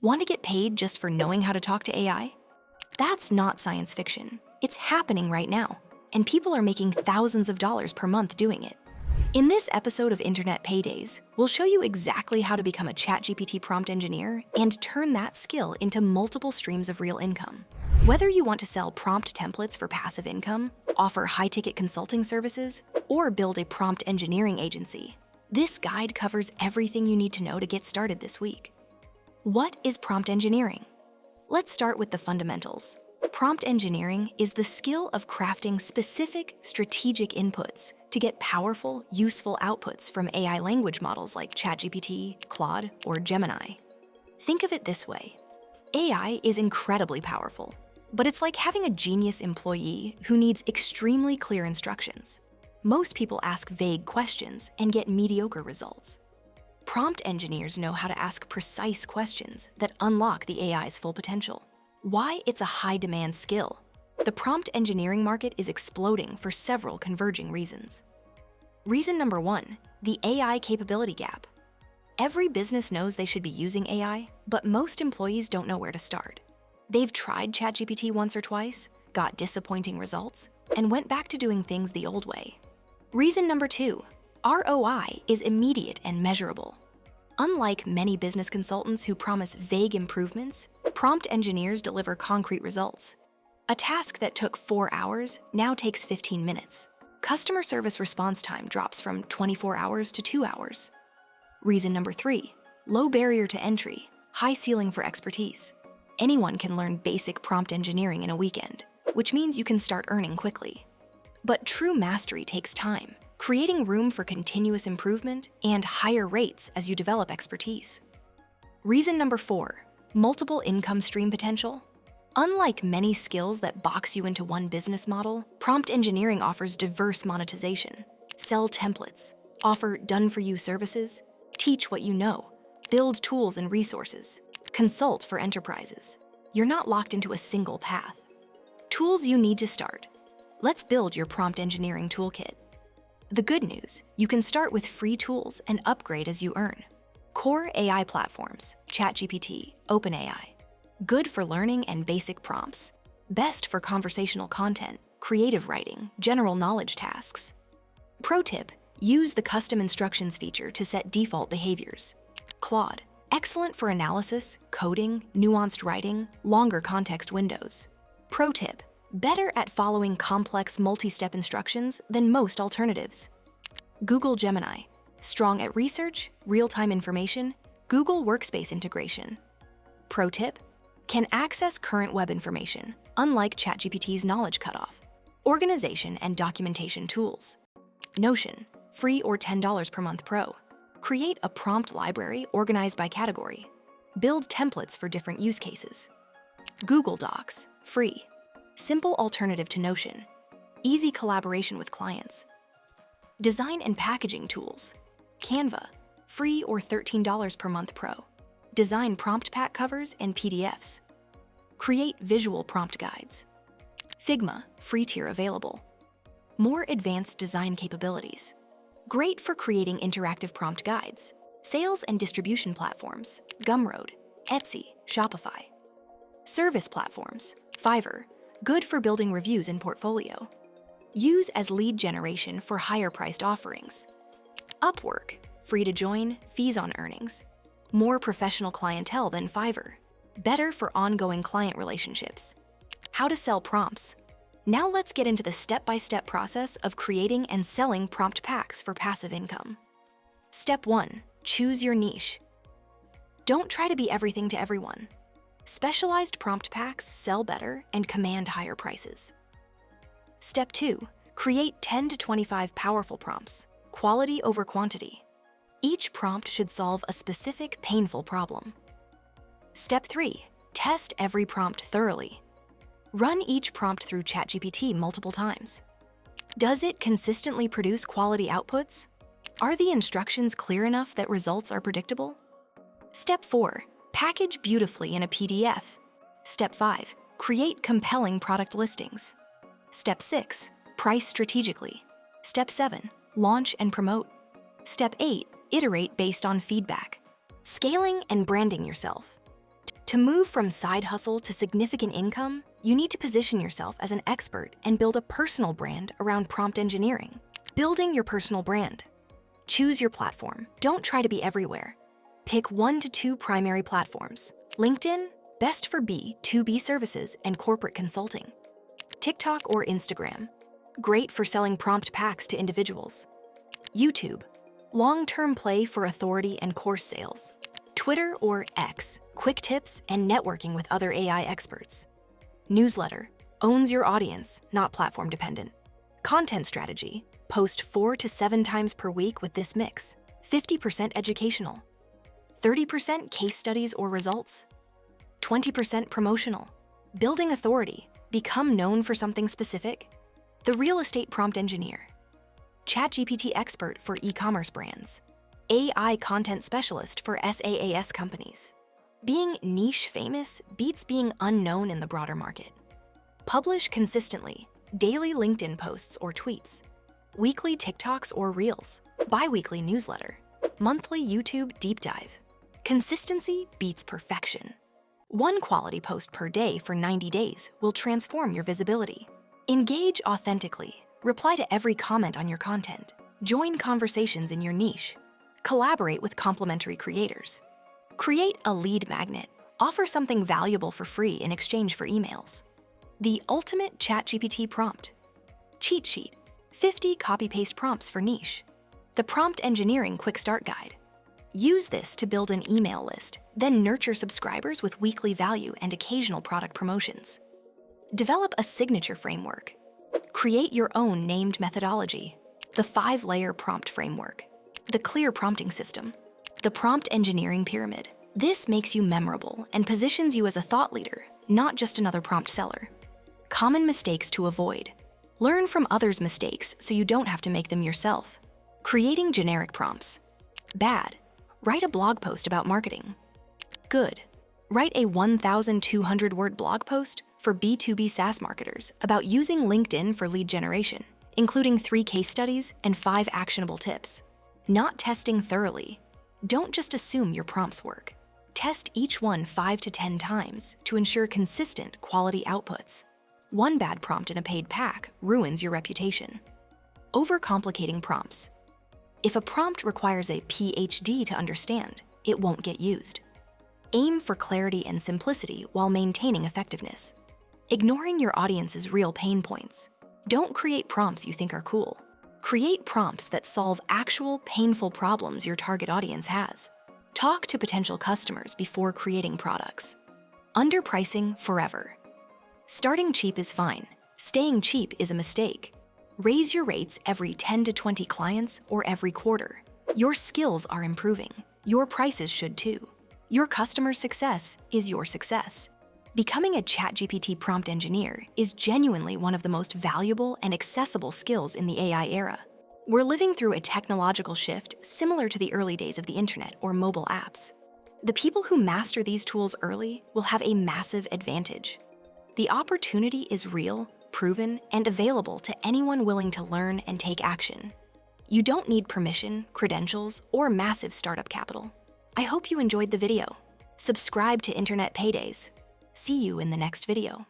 Want to get paid just for knowing how to talk to AI? That's not science fiction. It's happening right now, and people are making thousands of dollars per month doing it. In this episode of Internet Paydays, we'll show you exactly how to become a ChatGPT prompt engineer and turn that skill into multiple streams of real income. Whether you want to sell prompt templates for passive income, offer high-ticket consulting services, or build a prompt engineering agency, this guide covers everything you need to know to get started this week. What is prompt engineering? Let's start with the fundamentals. Prompt engineering is the skill of crafting specific, strategic inputs to get powerful, useful outputs from AI language models like ChatGPT, Claude, or Gemini. Think of it this way. AI is incredibly powerful, but it's like having a genius employee who needs extremely clear instructions. Most people ask vague questions and get mediocre results. Prompt engineers know how to ask precise questions that unlock the AI's full potential. Why it's a high-demand skill? The prompt engineering market is exploding for several converging reasons. Reason number one, the AI capability gap. Every business knows they should be using AI, but most employees don't know where to start. They've tried ChatGPT once or twice, got disappointing results, and went back to doing things the old way. Reason number two, ROI is immediate and measurable. Unlike many business consultants who promise vague improvements, prompt engineers deliver concrete results. A task that took 4 hours now takes 15 minutes. Customer service response time drops from 24 hours to 2 hours. Reason number three, low barrier to entry, high ceiling for expertise. Anyone can learn basic prompt engineering in a weekend, which means you can start earning quickly. But true mastery takes time, creating room for continuous improvement and higher rates as you develop expertise. Reason number four, multiple income stream potential. Unlike many skills that box you into one business model, prompt engineering offers diverse monetization. Sell templates, offer done-for-you services, teach what you know, build tools and resources, consult for enterprises. You're not locked into a single path. Tools you need to start. Let's build your prompt engineering toolkit. The good news, you can start with free tools and upgrade as you earn. Core AI platforms, ChatGPT, OpenAI. Good for learning and basic prompts. Best for conversational content, creative writing, general knowledge tasks. Pro tip, use the custom instructions feature to set default behaviors. Claude, excellent for analysis, coding, nuanced writing, longer context windows. Pro tip, better at following complex multi-step instructions than most alternatives. Google Gemini, strong at research, real-time information, Google Workspace integration. Pro tip, can access current web information, unlike ChatGPT's knowledge cutoff. Organization and documentation tools. Notion, free or $10 per month pro. Create a prompt library organized by category. Build templates for different use cases. Google Docs, free. Simple alternative to Notion. Easy collaboration with clients. Design and packaging tools. Canva, free or $13 per month pro. Design prompt pack covers and PDFs. Create visual prompt guides. Figma, free tier available. More advanced design capabilities. Great for creating interactive prompt guides. Sales and distribution platforms, Gumroad, Etsy, Shopify. Service platforms, Fiverr, good for building reviews and portfolio. Use as lead generation for higher priced offerings. Upwork, free to join, fees on earnings. More professional clientele than Fiverr. Better for ongoing client relationships. How to sell prompts. Now let's get into the step-by-step process of creating and selling prompt packs for passive income. Step 1. Choose your niche. Don't try to be everything to everyone. Specialized prompt packs sell better and command higher prices. Step 2. Create 10 to 25 powerful prompts, quality over quantity. Each prompt should solve a specific painful problem. Step 3. Test every prompt thoroughly. Run each prompt through ChatGPT multiple times. Does it consistently produce quality outputs? Are the instructions clear enough that results are predictable? Step 4. Package beautifully in a PDF. Step 5. Create compelling product listings. Step 6. Price strategically. Step 7. Launch and promote. Step 8. Iterate based on feedback. Scaling and branding yourself. To move from side hustle to significant income, you need to position yourself as an expert and build a personal brand around prompt engineering. Building your personal brand. Choose your platform. Don't try to be everywhere. Pick 1 to 2 primary platforms. LinkedIn, best for B2B services and corporate consulting. TikTok or Instagram, great for selling prompt packs to individuals. YouTube, long-term play for authority and course sales. Twitter or X, quick tips and networking with other AI experts. Newsletter, owns your audience, not platform dependent. Content strategy, post 4 to 7 times per week with this mix. 50% educational. 30% case studies or results. 20% promotional. Building authority, become known for something specific. The real estate prompt engineer. ChatGPT expert for e-commerce brands. AI content specialist for SaaS companies. Being niche famous beats being unknown in the broader market. Publish consistently, daily LinkedIn posts or tweets, weekly TikToks or Reels, bi-weekly newsletter, monthly YouTube deep dive. Consistency beats perfection. 1 quality post per day for 90 days will transform your visibility. Engage authentically, reply to every comment on your content, join conversations in your niche, collaborate with complementary creators. Create a lead magnet. Offer something valuable for free in exchange for emails. The ultimate ChatGPT prompt. Cheat sheet. 50 copy-paste prompts for niche. The Prompt Engineering Quick Start Guide. Use this to build an email list, then nurture subscribers with weekly value and occasional product promotions. Develop a signature framework. Create your own named methodology. The 5-layer prompt framework. The clear prompting system. The prompt engineering pyramid. This makes you memorable and positions you as a thought leader, not just another prompt seller. Common mistakes to avoid. Learn from others' mistakes so you don't have to make them yourself. Creating generic prompts. Bad. Write a blog post about marketing. Good. Write a 1,200-word blog post for B2B SaaS marketers about using LinkedIn for lead generation, including 3 case studies and 5 actionable tips. Not testing thoroughly. Don't just assume your prompts work. Test each one 5 to 10 times to ensure consistent quality outputs. 1 bad prompt in a paid pack ruins your reputation. Overcomplicating prompts. If a prompt requires a PhD to understand, it won't get used. Aim for clarity and simplicity while maintaining effectiveness. Ignoring your audience's real pain points. Don't create prompts you think are cool. Create prompts that solve actual painful problems your target audience has. Talk to potential customers before creating products. Underpricing forever. Starting cheap is fine. Staying cheap is a mistake. Raise your rates every 10 to 20 clients or every quarter. Your skills are improving. Your prices should too. Your customer's success is your success. Becoming a ChatGPT prompt engineer is genuinely one of the most valuable and accessible skills in the AI era. We're living through a technological shift similar to the early days of the internet or mobile apps. The people who master these tools early will have a massive advantage. The opportunity is real, proven, and available to anyone willing to learn and take action. You don't need permission, credentials, or massive startup capital. I hope you enjoyed the video. Subscribe to Internet Paydays. See you in the next video.